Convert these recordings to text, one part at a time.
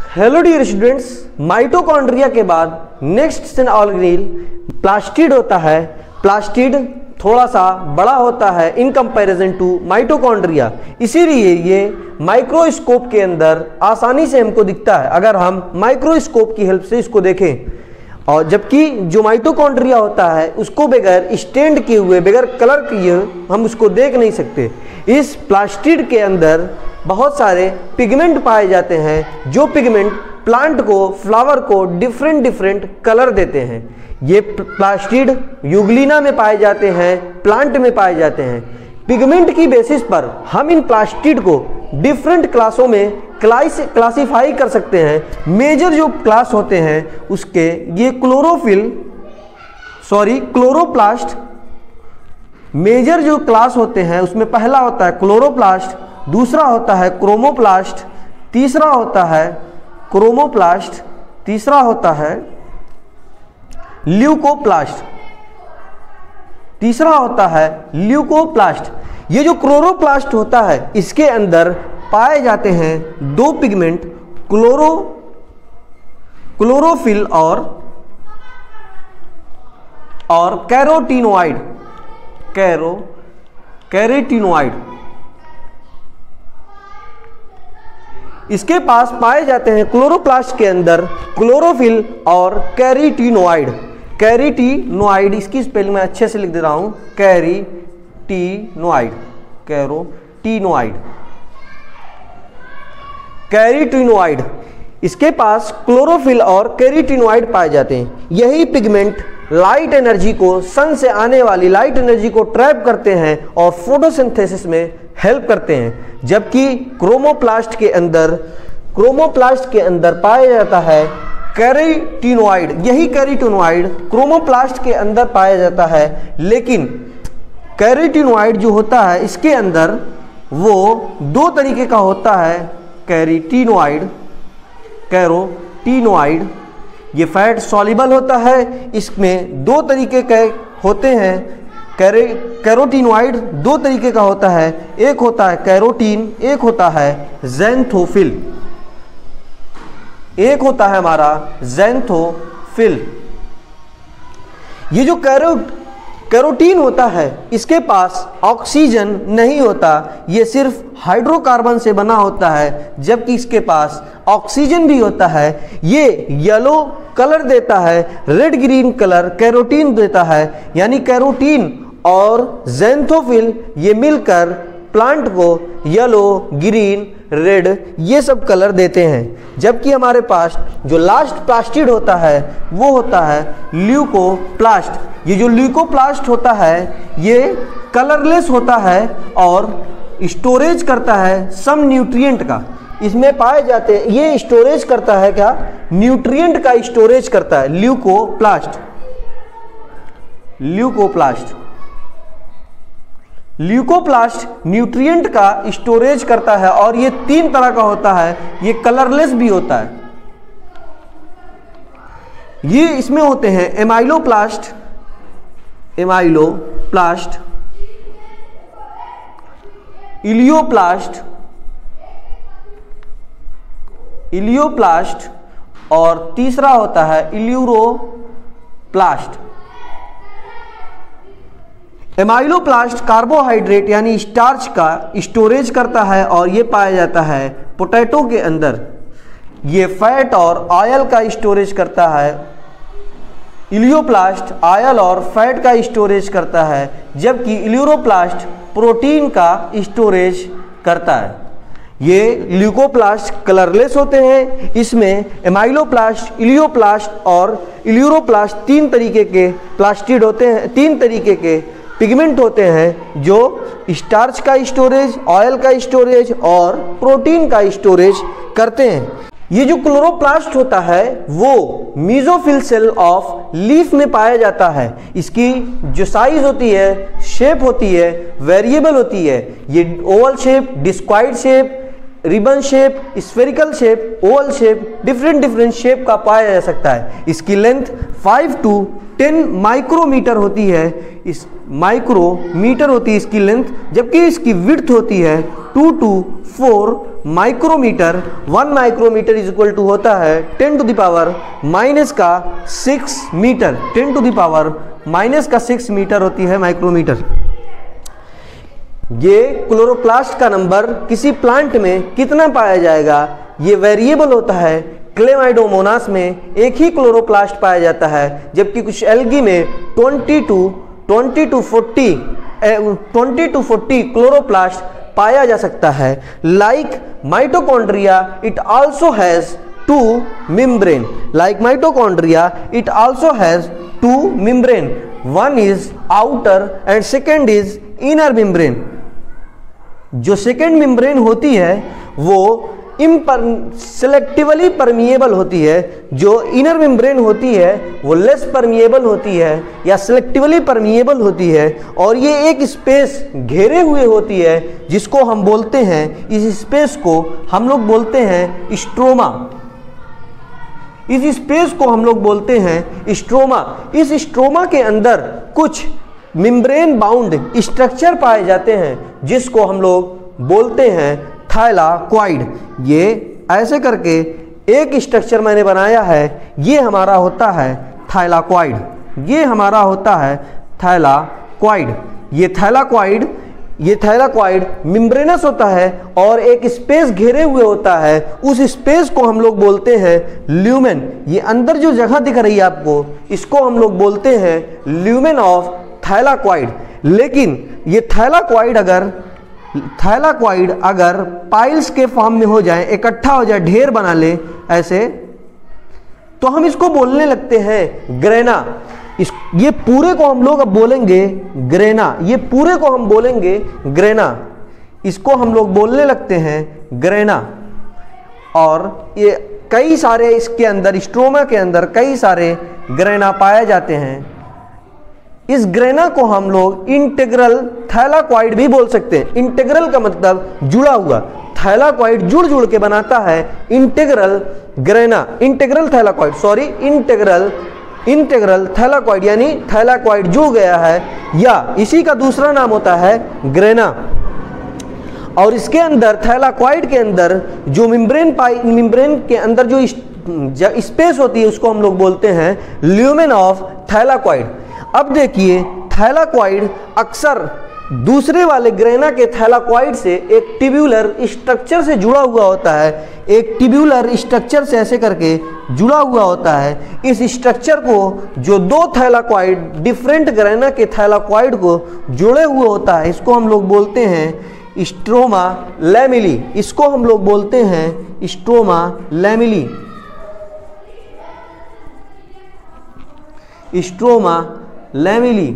Hello dear students, mitochondria के बाद next cell organelle plastid होता है। प्लास्टिड थोड़ा सा बड़ा होता है इन कंपैरिजन टू माइटोकॉन्ड्रिया, इसीलिए ये माइक्रोस्कोप के अंदर आसानी से हमको दिखता है अगर हम माइक्रोस्कोप की हेल्प से इसको देखें। और जबकि जो माइटोकॉन्ड्रिया होता है उसको बगैर स्टैंड किए हुए, बगैर कलर किए हम उसको देख नहीं सकते। इस प्लास्टिड के अंदर बहुत सारे पिगमेंट पाए जाते हैं जो पिगमेंट प्लांट को, फ्लावर को डिफरेंट कलर देते हैं। ये प्लास्टिड यूग्लिना में पाए जाते हैं, प्लांट में पाए जाते हैं। पिगमेंट की बेसिस पर हम इन प्लास्टिड को डिफरेंट क्लासों में क्लासिफाई कर सकते हैं। मेजर जो क्लास होते हैं उसके ये क्लोरोप्लास्ट मेजर जो क्लास होते हैं उसमें पहला होता है क्लोरोप्लास्ट, दूसरा होता है क्रोमोप्लास्ट, तीसरा होता है क्रोमोप्लास्ट, तीसरा होता है ल्यूकोप्लास्ट, तीसरा होता है ल्यूकोप्लास्ट। ये जो क्लोरोप्लास्ट होता है इसके अंदर पाए जाते हैं दो पिगमेंट, क्लोरोफिल और कैरोटीनोइड। इसके पास पाए जाते हैं क्लोरोप्लास्ट के अंदर क्लोरोफिल और कैरोटीनोइड। इसकी स्पेलिंग मैं अच्छे से लिख दे रहा हूं, कैरोटीनोइड। इसके पास क्लोरोफिल और कैरोटीनोइड पाए जाते हैं। यही पिगमेंट लाइट एनर्जी को, सन से आने वाली लाइट एनर्जी को ट्रैप करते हैं और फोटोसिंथेसिस में हेल्प करते हैं। जबकि क्रोमोप्लास्ट के अंदर पाया जाता है कैरोटीनोइड। यही कैरोटीनोइड क्रोमोप्लास्ट के अंदर पाया जाता है, लेकिन कैरोटीनोइड जो होता है इसके अंदर वो दो तरीके का होता है। कैरोटीनोइड ये फैट सॉल्युबल होता है। इसमें दो तरीके के होते हैं। कैरोटीनोइड दो तरीके का होता है, एक होता है कैरोटीन, एक होता है ज़ैंथोफिल। एक होता है हमारा ज़ैंथोफिल। ये जो कैरोटीन होता है इसके पास ऑक्सीजन नहीं होता, ये सिर्फ हाइड्रोकार्बन से बना होता है, जबकि इसके पास ऑक्सीजन भी होता है। ये येलो कलर देता है, रेड ग्रीन कलर कैरोटीन देता है। यानी कैरोटीन और ज़ैंथोफिल ये मिलकर प्लांट को येलो, ग्रीन, रेड ये सब कलर देते हैं। जबकि हमारे पास जो लास्ट प्लास्टिड होता है वो होता है ल्यूकोप्लास्ट। ये जो ल्यूकोप्लास्ट होता है ये कलरलेस होता है और स्टोरेज करता है सम न्यूट्रिएंट का। इसमें पाए जाते हैं, ये स्टोरेज करता है क्या, न्यूट्रिएंट का स्टोरेज करता है ल्यूकोप्लास्ट न्यूट्रिएंट का स्टोरेज करता है और ये तीन तरह का होता है। ये कलरलेस भी होता है। ये इसमें होते हैं एमाइलोप्लास्ट, इलियोप्लास्ट और तीसरा होता है इल्यूरोप्लास्ट। एमाइलोप्लास्ट कार्बोहाइड्रेट यानी स्टार्च का स्टोरेज करता है और ये पाया जाता है पोटैटो के अंदर। ये फैट और ऑयल का स्टोरेज करता है। इलियोप्लास्ट ऑयल और फैट का स्टोरेज करता है, जबकि इल्यूरोप्लास्ट प्रोटीन का स्टोरेज करता है। ये ल्यूकोप्लास्ट कलरलेस होते हैं। इसमें एमाइलोप्लास्ट, इलियोप्लास्ट और इल्यूरोप्लास्ट तीन तरीके के प्लास्टिड होते हैं, तीन तरीके के पिगमेंट होते हैं जो स्टार्च का स्टोरेज, ऑयल का स्टोरेज और प्रोटीन का स्टोरेज करते हैं। ये जो क्लोरोप्लास्ट होता है वो मीजोफिल सेल ऑफ लीफ में पाया जाता है। इसकी जो साइज होती है, शेप होती है, वेरिएबल होती है। ये oval shape, discoid shape, ribbon shape, spherical shape, oval shape, different shape का पाया जा सकता है। इसकी लेंथ 5 to 10 माइक्रोमीटर होती है। इस माइक्रोमीटर होती है इसकी लेंथ, जबकि इसकी विड्थ होती है 2 to 4 micrometre, 1 micrometre is equal to होता है 10 to the power -6 metre, 10 to the power -6 metre होती है माइक्रोमीटर। ये क्लोरोप्लास्ट का नंबर किसी प्लांट में कितना पाया जाएगा ये वेरिएबल होता है। क्लेमाइडोमोनास में एक ही क्लोरोप्लास्ट पाया जाता है, जबकि कुछ एल्गी में 20 to 40 क्लोरोप्लास्ट पाया जा सकता है। Like mitochondria it also has 2 membrane, like mitochondria it also has 2 membrane, one is outer and second is inner membrane। जो सेकेंड मेम्ब्रेन होती है वो सेलेक्टिवली परमिएबल होती है, जो इनर मेम्ब्रेन होती है वो लेस परमिएबल होती है या सेलेक्टिवली परमिएबल होती है, और ये एक स्पेस घेरे हुए होती है जिसको हम बोलते हैं, इस स्पेस को हम लोग बोलते हैं स्ट्रोमा। इस स्पेस को हम लोग बोलते हैं स्ट्रोमा। इस स्ट्रोमा के अंदर कुछ मेम्ब्रेन बाउंड स्ट्रक्चर पाए जाते हैं जिसको हम लोग बोलते हैं थाइलाकॉइड। ये ऐसे करके एक स्ट्रक्चर मैंने बनाया है, ये हमारा होता है थाइलाकॉइड, ये हमारा होता है थाइलाकॉइड। ये थाइलाकॉइड मेम्ब्रेनस होता है और एक स्पेस घेरे हुए होता है, उस स्पेस को हम लोग बोलते हैं ल्यूमेन। ये अंदर जो जगह दिख रही है आपको, इसको हम लोग बोलते हैं ल्यूमेन ऑफ थाइलाकॉइड। लेकिन ये थाइलाकॉइड अगर पाइल्स के फॉर्म में हो जाए, इकट्ठा हो जाए, ढेर बना ले ऐसे, तो हम इसको बोलने लगते हैं ग्रेना। ये पूरे को हम लोग अब बोलेंगे ग्रेना, ये पूरे को हम बोलेंगे ग्रेना, इसको हम लोग बोलने लगते हैं ग्रेना। और ये कई सारे इसके अंदर, स्ट्रोमा के अंदर कई सारे ग्रेना पाए जाते हैं। इस ग्रेना को हम लोग इंटीग्रल थाइलाकॉइड भी बोल सकते हैं। इंटीग्रल का मतलब जुड़ा हुआ, थाइलाकॉइड जुड़ के बनाता है integral grana, integral thylakoid, sorry integral thylakoid, यानी थाइलाकॉइड जुड़ गया है, या इसी का दूसरा नाम होता है ग्रेना। और इसके अंदर थाइलाकॉइड के अंदर जो मेम्ब्रेन के अंदर जो स्पेस होती है उसको हम लोग बोलते हैं ल्यूमेन ऑफ थाइलाकॉइड। अब देखिए, थाइलाकॉइड अक्सर दूसरे वाले ग्रेना के थाइलाकॉइड से एक ट्यूब्यूलर स्ट्रक्चर से जुड़ा हुआ होता है, एक ट्यूब्यूलर स्ट्रक्चर से ऐसे करके जुड़ा हुआ होता है। इस स्ट्रक्चर को जो दो थाइलाकॉइड डिफरेंट ग्रेना के थाइलाकॉइड को जोड़े हुए होता है, इसको हम लोग बोलते हैं स्ट्रोमा लैमेली। इसको हम लोग बोलते हैं स्ट्रोमा लैमेली, स्ट्रोमा लैमेली,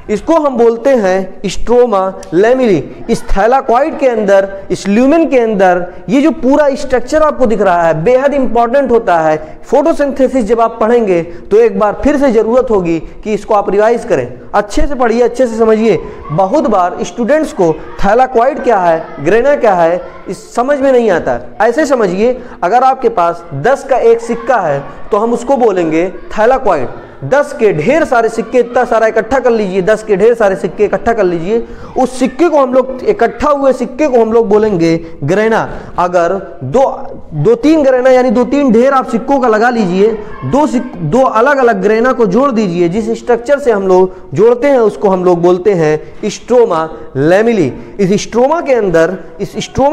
इसको हम बोलते हैं स्ट्रोमा लैमेली। इस थाइलाकॉइड के अंदर, इस ल्यूमेन के अंदर ये जो पूरा स्ट्रक्चर आपको दिख रहा है बेहद इंपॉर्टेंट होता है। फोटोसिंथेसिस जब आप पढ़ेंगे तो एक बार फिर से जरूरत होगी कि इसको आप रिवाइज करें, अच्छे से पढ़िए, अच्छे से समझिए। बहुत बार स्टूडेंट्स को थाइलाकॉइड क्या है, ग्रेना क्या है, इस समझ में नहीं आता। ऐसे समझिए, अगर आपके पास 10 का एक सिक्का है तो हम उसको बोलेंगे थाइलाकॉइड। 10 के ढेर सारे सिक्के, इतना सारा इकट्ठा कर लीजिए, 10 के ढेर सारे सिक्के इकट्ठा कर लीजिए, उस सिक्के को हम लोग, इकट्ठा हुए सिक्के को हम लोग बोलेंगे ग्रेना। अगर दो तीन ग्रेना यानी 2-3 ढेर आप सिक्कों का लगा लीजिए, दो अलग अलग ग्रेना को जोड़ दीजिए, जिस स्ट्रक्चर से हम लोग जोड़ते हैं उसको हम लोग बोलते हैं स्ट्रोमा लैमेली। इस स्ट्रोमा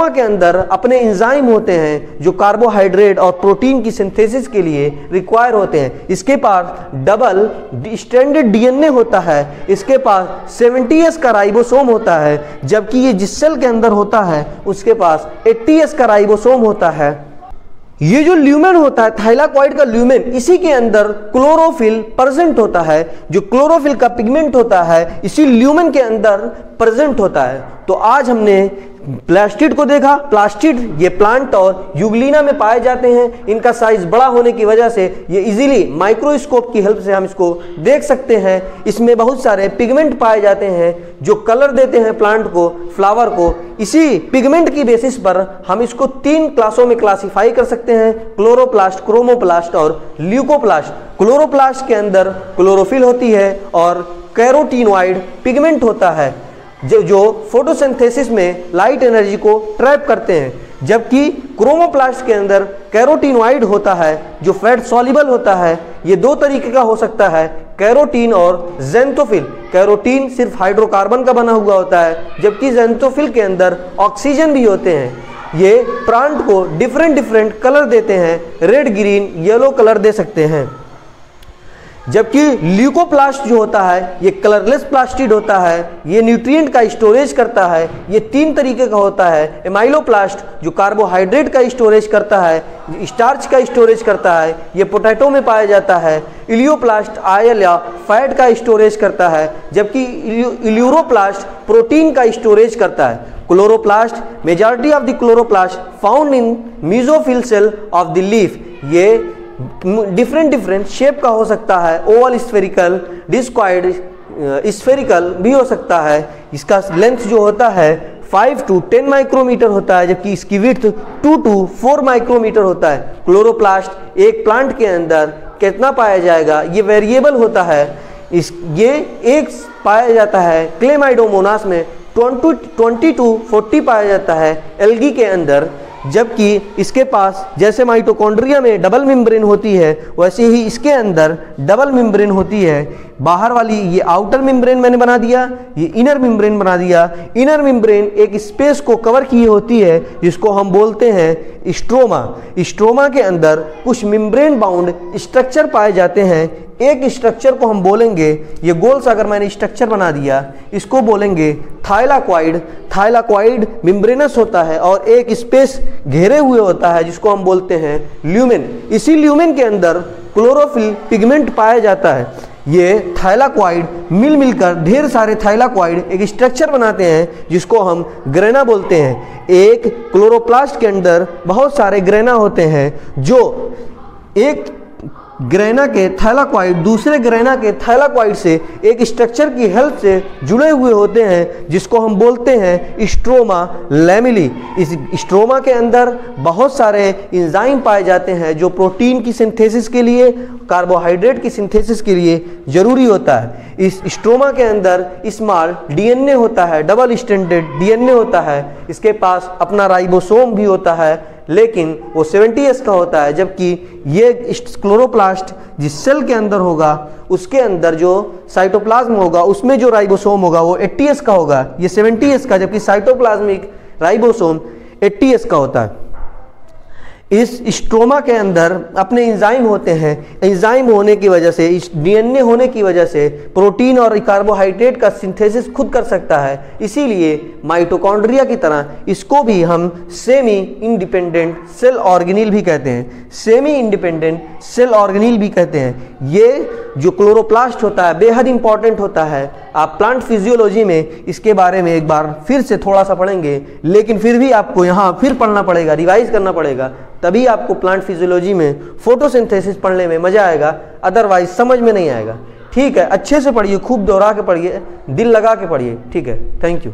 के अंदर अपने एंजाइम होते हैं जो कार्बोहाइड्रेट और प्रोटीन की सिंथेसिस के लिए रिक्वायर होते हैं। इसके पास डबल स्ट्रैंडेड डीएनए होता है, इसके पास 70S का राइबोसोम होता है, जबकि ये जिस सेल के अंदर होता है उसके पास 80S का राइबोसोम होता है। ये जो ल्यूमेन होता है, थाइलाकॉइड का ल्यूमेन, इसी के अंदर क्लोरोफिल प्रेजेंट होता है। जो क्लोरोफिल का पिगमेंट होता है इसी ल्यूमेन के अंदर प्रेजेंट होता है। तो आज हमने प्लास्टिड को देखा। प्लास्टिड ये प्लांट और यूग्लिना में पाए जाते हैं। इनका साइज बड़ा होने की वजह से ये इजीली माइक्रोस्कोप की हेल्प से हम इसको देख सकते हैं। इसमें बहुत सारे पिगमेंट पाए जाते हैं जो कलर देते हैं प्लांट को, फ्लावर को। इसी पिगमेंट की बेसिस पर हम इसको 3 क्लासों में क्लासिफाई कर सकते हैं, क्लोरोप्लास्ट, क्रोमोप्लास्ट और ल्यूकोप्लास्ट। क्लोरोप्लास्ट के अंदर क्लोरोफिल होती है और कैरोटीनॉइड पिगमेंट होता है। जो फोटोसिंथेसिस में लाइट एनर्जी को ट्रैप करते हैं, जबकि क्रोमोप्लास्ट के अंदर कैरोटीनॉइड होता है जो फैट सॉल्युबल होता है। ये दो तरीके का हो सकता है, कैरोटीन और ज़ेंथोफिल। कैरोटीन सिर्फ हाइड्रोकार्बन का बना हुआ होता है, जबकि ज़ेंथोफिल के अंदर ऑक्सीजन भी होते हैं। ये प्लांट को डिफरेंट कलर देते हैं, रेड, ग्रीन, येलो कलर दे सकते हैं। जबकि ल्यूकोप्लास्ट जो होता है ये कलरलेस प्लास्टिड होता है, ये न्यूट्रिएंट का स्टोरेज करता है। ये तीन तरीके का होता है, एमाइलोप्लास्ट जो कार्बोहाइड्रेट का स्टोरेज करता है, स्टार्च का स्टोरेज करता है, ये पोटैटो में पाया जाता है। इलियोप्लास्ट आयल या फैट का स्टोरेज करता है, जबकि इल्यूरोप्लास्ट प्रोटीन का स्टोरेज करता है। Chloroplast, majority of the chloroplast found in mesophyll cell of the leaf. ये डिफरेंट शेप का हो सकता है, ओवल, स्फेरिकल, डिस्क्वाइड, स्फेरिकल भी हो सकता है। इसका लेंथ जो होता है 5 to 10 माइक्रोमीटर होता है, जबकि इसकी विड्थ 2 to 4 माइक्रोमीटर होता है। क्लोरोप्लास्ट एक प्लांट के अंदर कितना पाया जाएगा ये वेरिएबल होता है। ये एक पाया जाता है क्लेमाइडोमोनास में 20 to 40 पाया जाता है एल्गी के अंदर, जबकि इसके पास जैसे माइटोकॉन्ड्रिया में डबल मेम्ब्रेन होती है वैसे ही इसके अंदर डबल मेम्ब्रेन होती है। बाहर वाली ये आउटर मेम्ब्रेन मैंने बना दिया, ये इनर मेम्ब्रेन बना दिया। इनर मेम्ब्रेन एक स्पेस को कवर की होती है जिसको हम बोलते हैं स्ट्रोमा। स्ट्रोमा के अंदर कुछ मेम्ब्रेन बाउंड स्ट्रक्चर पाए जाते हैं। एक स्ट्रक्चर को हम बोलेंगे, ये गोल सा अगर मैंने स्ट्रक्चर बना दिया, इसको बोलेंगे थाइलाक्वाइड। थाइलाक्वाइड मेम्ब्रेनस होता है और एक स्पेस घेरे हुए होता है जिसको हम बोलते हैं ल्यूमेन। इसी ल्यूमेन के अंदर क्लोरोफिल पिगमेंट पाया जाता है। ये थाइलाक्वाइड मिलकर ढेर सारे थाइलाक्वाइड एक स्ट्रक्चर बनाते हैं जिसको हम ग्रेना बोलते हैं। एक क्लोरोप्लास्ट के अंदर बहुत सारे ग्रेना होते हैं, जो एक ग्रेना के थाइलाक्वाइड दूसरे ग्रेना के थाइलाक्वाइड से एक स्ट्रक्चर की हेल्प से जुड़े हुए होते हैं जिसको हम बोलते हैं स्ट्रोमा लैमेली। इस स्ट्रोमा के अंदर बहुत सारे एंजाइम पाए जाते हैं जो प्रोटीन की सिंथेसिस के लिए, कार्बोहाइड्रेट की सिंथेसिस के लिए जरूरी होता है। इस स्ट्रोमा के अंदर स्मॉल डीएनए होता है, डबल स्ट्रैंडेड डीएनए होता है। इसके पास अपना राइबोसोम भी होता है, लेकिन वो 70S का होता है, जबकि ये क्लोरोप्लास्ट जिस सेल के अंदर होगा उसके अंदर जो साइटोप्लाज्म होगा उसमें जो राइबोसोम होगा वो 80S का होगा, ये 70S का, जबकि साइटोप्लाज्मिक राइबोसोम 80S का होता है। इस स्ट्रोमा के अंदर अपने एंजाइम होते हैं। एंजाइम होने की वजह से, इस डीएनए होने की वजह से प्रोटीन और कार्बोहाइड्रेट का सिंथेसिस खुद कर सकता है। इसीलिए माइटोकॉन्ड्रिया की तरह इसको भी हम सेमी इंडिपेंडेंट सेल ऑर्गेनील भी कहते हैं। सेमी इंडिपेंडेंट सेल ऑर्गेनील भी कहते हैं। ये जो क्लोरोप्लास्ट होता है बेहद इंपॉर्टेंट होता है। आप प्लांट फिजियोलॉजी में इसके बारे में एक बार फिर से थोड़ा सा पढ़ेंगे, लेकिन फिर भी आपको यहाँ फिर पढ़ना पड़ेगा, रिवाइज करना पड़ेगा, तभी आपको प्लांट फिजियोलॉजी में फोटोसिंथेसिस पढ़ने में मजा आएगा, अदरवाइज समझ में नहीं आएगा। ठीक है, अच्छे से पढ़िए, खूब दोहरा के पढ़िए, दिल लगा के पढ़िए। ठीक है, थैंक यू।